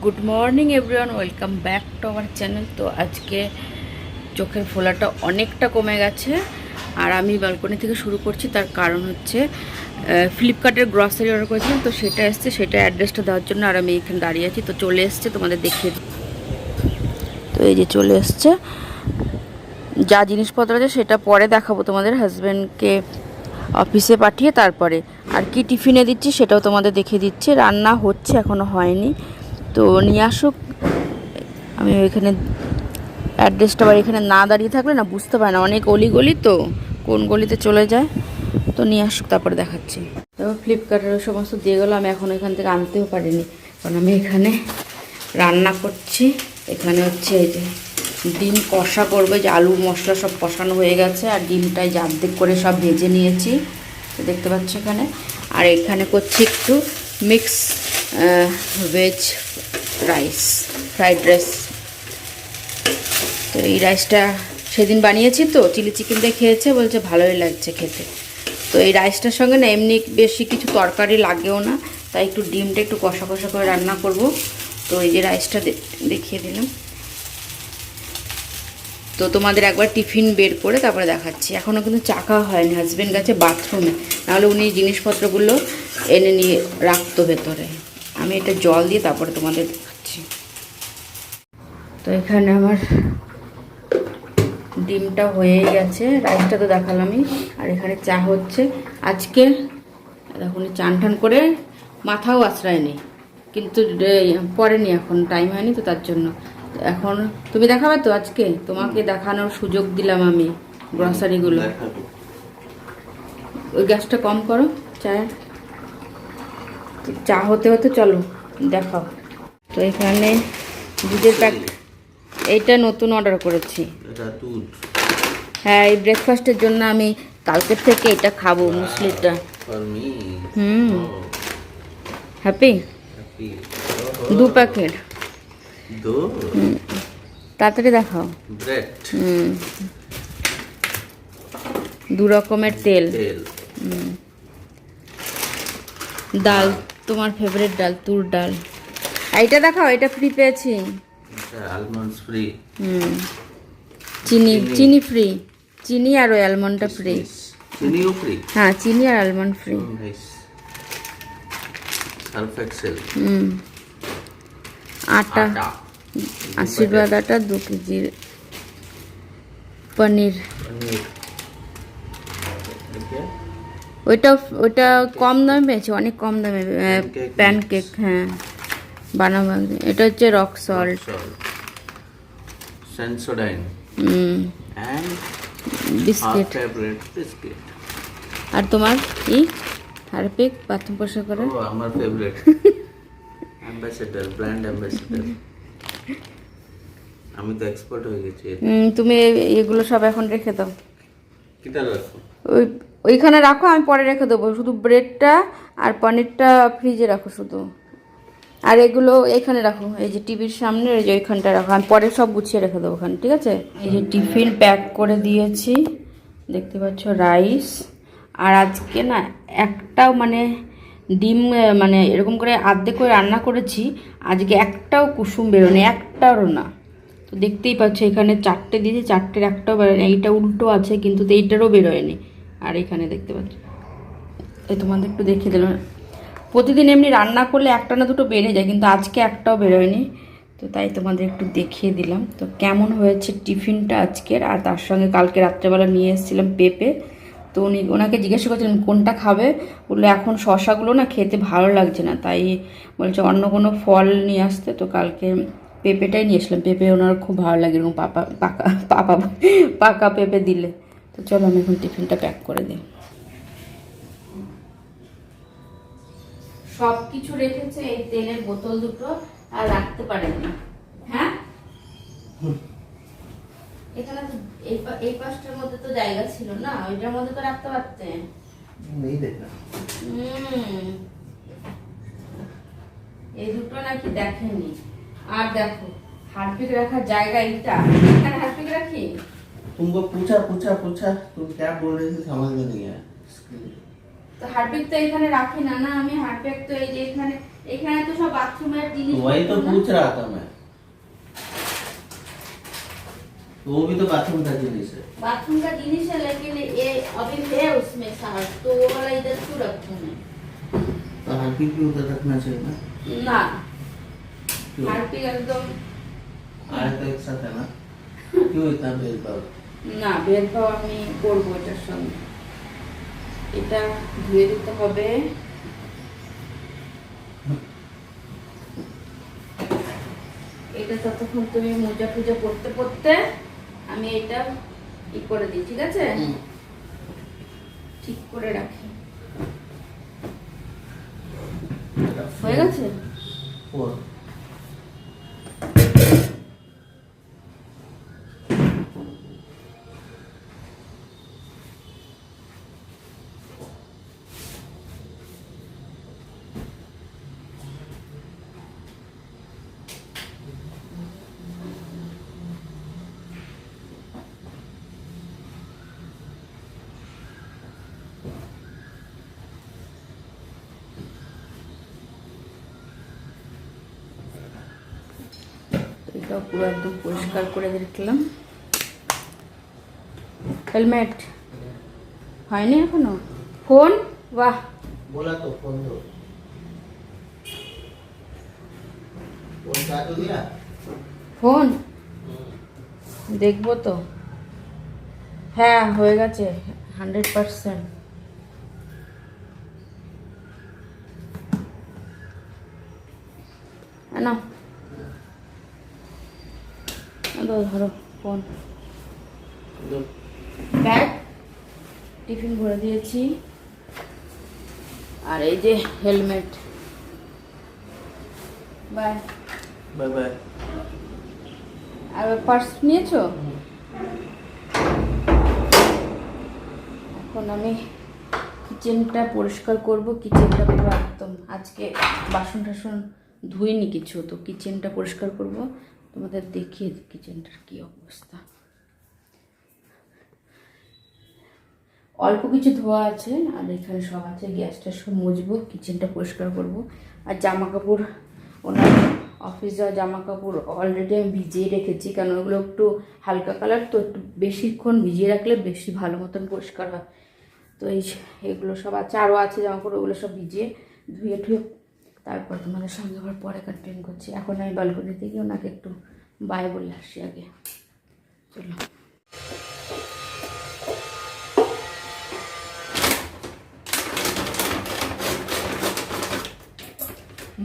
Good morning everyone, welcome back to our channel. তো আজকে চোখের ফোলাটা অনেকটা কমে গেছে আর আমি ব্যালকনি থেকে শুরু করছি। তার কারণ হচ্ছে ফ্লিপকার্টের গ্রসারি অর্ডার করেছিলাম, তো সেটা এসছে, সেটা অ্যাড্রেসটা দেওয়ার জন্য আর আমি এখানে দাঁড়িয়ে আছি। তো চলে এসছে, তোমাদের দেখিয়ে দিই। তো এই যে চলে এসছে, যা জিনিসপত্র আছে সেটা পরে দেখাবো তোমাদের, হাজব্যান্ডকে অফিসে পাঠিয়ে তারপরে। আর কি টিফিনে দিচ্ছি সেটাও তোমাদের দেখিয়ে দিচ্ছি। রান্না হচ্ছে, এখনও হয়নি, তো নিয়ে আসুক। আমি ওইখানে অ্যাড্রেসটা আবার এখানে না দাঁড়িয়ে থাকলে না বুঝতে পারে না, অনেক অলিগলি তো কোন গলিতে চলে যায়। তো নিয়ে আসুক, তারপরে দেখাচ্ছি। তারপর ফ্লিপকার্টের সমস্ত দিয়ে গেলো, আমি এখন এখান থেকে আনতেও পারিনি, কারণ আমি এখানে রান্না করছি। এখানে হচ্ছে এই যে ডিম কষা করবে, যে আলু মশলা সব কষানো হয়ে গেছে আর ডিমটাই অর্ধেক করে সব ভেজে নিয়েছি, তো দেখতে পাচ্ছ এখানে। আর এখানে করছি একটু mix veg rice, fried rice. তো এই রাইসটা সেদিন বানিয়েছি, তো চিলি চিকেন দিয়ে খেয়েছে, বলছে ভালোই লাগছে খেতে। তো এই রাইসটার সঙ্গে না এমনি বেশি কিছু তরকারি লাগেও না, তাই একটু ডিমটা একটু কষা কষা করে রান্না করব। তো এই যে রাইসটা দেখিয়ে দিলাম। তো তোমাদের একবার টিফিন বের করে তারপরে দেখাচ্ছি। এখনও কিন্তু চা খাওয়া হয়নি, হাজব্যান্ড গেছে বাথরুমে, নাহলে উনি জিনিসপত্রগুলো এনে নিয়ে রাখতো ভেতরে। আমি এটা জল দিয়ে তারপরে তোমাদের দেখাচ্ছি। তো এখানে আমার ডিমটা হয়ে গেছে, রাইসটা তো দেখালামই। আর এখানে চা হচ্ছে। আজকে এখন চান টান করে মাথাও আশ্রয় নেই, কিন্তু পরেনি, এখন টাইম হয়নি, তো তার জন্য। এখন তুমি দেখাবে তো, আজকে তোমাকে দেখানোর সুযোগ দিলাম আমি গ্রসারিগুলো। ওই গ্যাসটা কম করো চায়ের। তো চা হতে হতে চলো দেখাও। তো এখানে দুধের প্যাক, এইটা নতুন অর্ডার করেছি। হ্যাঁ, এই ব্রেকফাস্টের জন্য আমি কালকের থেকে এটা খাবো, মুসলিটা। Happy 2 packet. তাড়াতাড়ি দেখাও। 2 রকমের তেল। ডাল, তোমার ফেভারিট ডাল, তুর ডাল। এইটা দেখাও, এটা ফ্রি পেয়েছি। Almonds free. চিনি ফ্রি, চিনি আর ওই আলমন্ডটা ফ্রি। চিনিও ফ্রি? হ্যাঁ, চিনি আর আলমন্ড ফ্রি। Surf Excel. আটা, আশীর্বাদ আটা 2 কেজি। পনির, ওইটা কম দামে পেয়েছি, অনেক কম দামে। প্যানকেক, হ্যাঁ বানাবো। এটা হচ্ছে rock salt, Sensodyne and biscuit. আর তোমার কি হারপিক বাথরুম পরিষ্কার করে? ও আমার ফেভারিট অ্যাম্বাসেডর, ব্র্যান্ড অ্যাম্বাসেডর। আমি তো এক্সপার্ট হয়ে গেছি। তুমি এগুলো সব এখন রেখে দাও। কিটা রাখো? ওইখানে রাখো, আমি পরে রেখে দেবো। শুধু ব্রেডটা আর পনিরটা ফ্রিজে রাখো শুধু, আর এগুলো এখানে রাখো, এই যে টিভির সামনে, এই যে ওইখানটা রাখো। আমি পরে সব গুছিয়ে রেখে দেবো ওখানে, ঠিক আছে? এই যে টিফিন প্যাক করে দিয়েছি, দেখতে পাচ্ছ রাইস। আর আজকে না একটাও মানে ডিম মানে এরকম করে আর্ধেক করে রান্না করেছি, আজকে একটাও কুসুম বেরোনি, একটাও না। তো দেখতেই পাচ্ছ এখানে 4টে দিয়েছি, 4টের একটাও বেরোয়নি। এইটা উল্টো আছে, কিন্তু এইটারও বেরোয়নি। আর এখানে দেখতে পাচ্ছ, এই তোমাদের একটু দেখিয়ে দিলাম। প্রতিদিন এমনি রান্না করলে একটা না দুটো বেড়ে যায়, কিন্তু আজকে একটাও বেরোয়নি, তো তাই তোমাদের একটু দেখিয়ে দিলাম। তো কেমন হয়েছে টিফিনটা আজকের। আর তার সঙ্গে কালকে রাত্রেবেলা নিয়ে এসেছিলাম পেঁপে। তো ওনাকে জিজ্ঞাসা করছিলাম কোনটা খাবে, বললো এখন শশাগুলো না খেতে ভালো লাগছে না, তাই বলছে অন্য কোনো ফল নিয়ে আসতে। তো কালকে পেঁপেটাই নিয়ে এসলাম, পেঁপে ওনার খুব ভালো লাগে, এরকম পাকা পেঁপে দিলে। তো চলো আমি এখন টিফিনটা প্যাক করে দিই। সব কিছু রেখেছে, এই তেলের বোতল দুটো আর রাখতে পারেনি। হ্যাঁ, এখানে তো এই পাশটার মধ্যে তো জায়গা ছিল না, ওইটার মধ্যে তো রাখতে পারতেন। এই দুটো নাকি দেখেনি। আর দেখো হারপিক রাখার জায়গা, এইটা এখানে হারপিক রাখি। तुमको पूछा तुम क्या बोल रहे थे समझ में नहीं आया। তো হারপিক তো এখানে রাখি না। না, আমি হারপিক তো এই যে এখানে এখানে তো সব বাথরুমের জিনিস। वही तो पूछ रहा था मैं, वो भी तो बाथरूम का जिनिस है। बाथरूम का जिनिस है, लेकिन ये अभी है उसमें साथ, तो वो वाला इधर क्यों रखूं मैं? तो हार्पिक भी उधर रखना चाहिए ना। ना, क्यों? हार्पिक एकदम आए तो एक साथ है ना, क्यों इतना भेदभाव? না, भेदभाव আমি করবো এটার সঙ্গে। এটা ধুয়ে দিতে হবে। এটা ততক্ষণ তুমি মোজা পূজা করতে করতে আমি এটা ই করে দিই, ঠিক আছে? ঠিক করে রাখি। হয়ে গেছে? और এটা পুরো একদম পরিষ্কার করে দেখলাম। হেলমেট হয়নি এখনো। ফোন, বাহ, बोला तो फोन दो, फोन का तो दिया। ফোন দেখবো তো। হ্যাঁ হয়ে গেছে 100%। না ধরো ফোন, दो। ব্যাগ, টিফিন ভরে দিয়েছি, আর এই যে হেলমেট। বাই। Bye bye. আর পার্স নিয়েছো? এখন আমি কিচেনটা পরিষ্কার করব। কিচেনটা পুরো একদম, আজকে বাসন টাসন ধুইনি কিছু, তো কিচেনটা পরিষ্কার করব, তোমাদের দেখিয়ে দিই কিচেনটার কী অবস্থা। অল্প কিছু ধোয়া আছে, আর এখানে সব আছে। গ্যাসটা সব মুছবো, কিচেনটা পরিষ্কার করব। আর জামা কাপড়, ওনার অফিস যাওয়া জামা কাপড় অলরেডি আমি ভিজিয়ে রেখেছি, কারণ ওগুলো একটু হালকা কালার, তো একটু বেশিক্ষণ ভিজিয়ে রাখলে বেশি ভালো মতন পরিষ্কার হয়। তো এগুলো সব আছে, আরও আছে জামা কাপড়, ওগুলো সব ভিজিয়ে ধুয়ে টুয়ে তারপর তোমাদের সঙ্গে আবার পরে কন্টিনিউ করছি। এখন আমি বালকনি থেকে ওনাকে একটু বাই বলে আসি আগে। চলো।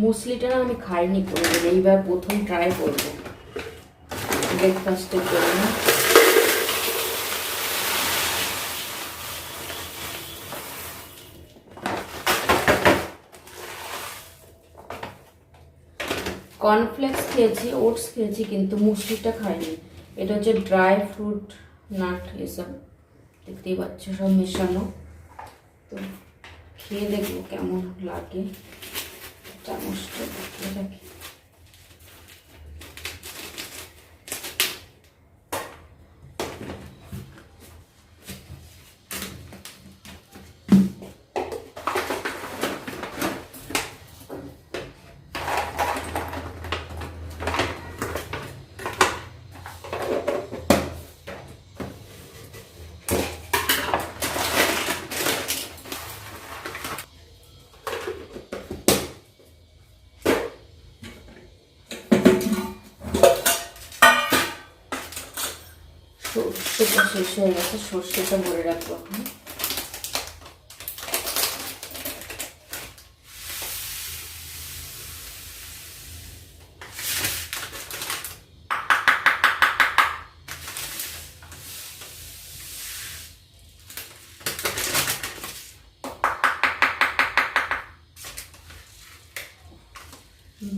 মুসলিটা না আমি খাইনি কোনোদিন, এইবার প্রথম ট্রাই করবো ব্রেকফাস্টের জন্য। কর্নফ্লেক্স খেয়েছি, ওটস খেয়েছি, কিন্তু মুসলিটা খাইনি। এটা হচ্ছে ড্রাই ফ্রুট, নাট, এসব দেখতেই পাচ্ছ সব মেশানো। তো খেয়ে দেখবো কেমন লাগে। চামচটা দেখিয়ে রাখি। সর্ষেটা শেষ হয়ে গেছে, সর্ষেটা ভরে রাখবো এখন।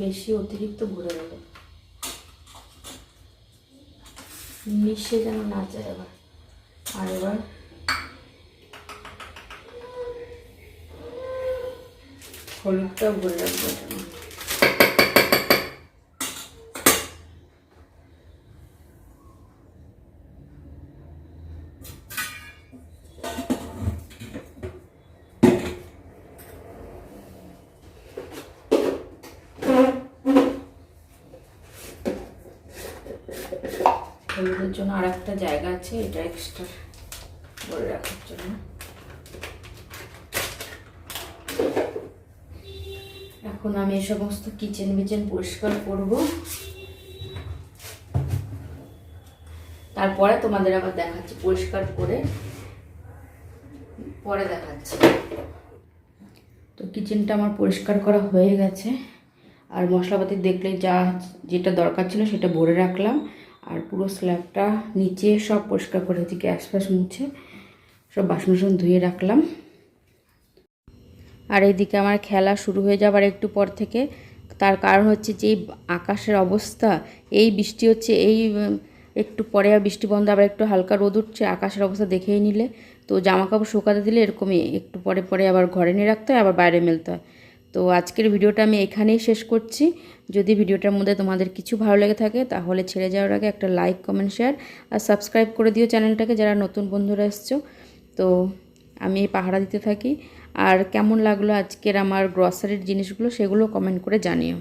বেশি অতিরিক্ত ভরে দেবো, মিশে যেন না যায় আবার। আর এবার হলুদটাও ভরে রাখবো এটা। হলুদের জন্য আর একটা জায়গা আছে, এটা এক্সট্রা করে রাখার জন্য। এখন আমি এই সমস্ত কিচেন বিচেন পরিষ্কার করব, তারপরে তোমাদের আবার দেখাচ্ছি পরিষ্কার করে, পরে দেখাচ্ছি। তো কিচেনটা আমার পরিষ্কার করা হয়ে গেছে, আর মশলাপাতি দেখলে যেটা দরকার ছিল সেটা ভরে রাখলাম। আর পুরো স্ল্যাবটা নিচে সব পরিষ্কার করে দিচ্ছি, গ্যাস ফ্যাস মুছে সব বাসন ধুয়ে রাখলাম। আর এইদিকে আমার খেলা শুরু হয়ে যাবার একটু পর থেকে, তার কারণ হচ্ছে যে আকাশের অবস্থা, এই বৃষ্টি হচ্ছে, এই একটু পরে আর বৃষ্টি বন্ধ, আবার একটু হালকা রোদ উঠছে, আকাশের অবস্থা দেখেই নিলে। তো জামা কাপড় শুকাতে দিলে এরকমই একটু পরে পরে আবার ঘরে নিয়ে রাখতে হয়, আবার বাইরে মেলতে হয়। তো আজকের ভিডিওটা আমি এখানেই শেষ করছি। যদি ভিডিওটার মধ্যে তোমাদের কিছু ভালো লেগে থাকে তাহলে ছেড়ে যাওয়ার আগে একটা লাইক, কমেন্ট, শেয়ার আর সাবস্ক্রাইব করে দিও চ্যানেলটাকে, যারা নতুন বন্ধুরা এসছো। তো আমি পাহারা দিতে থাকি। আর কেমন লাগলো আজকের আমার গ্রসারির জিনিসগুলো, সেগুলো কমেন্ট করে জানিও।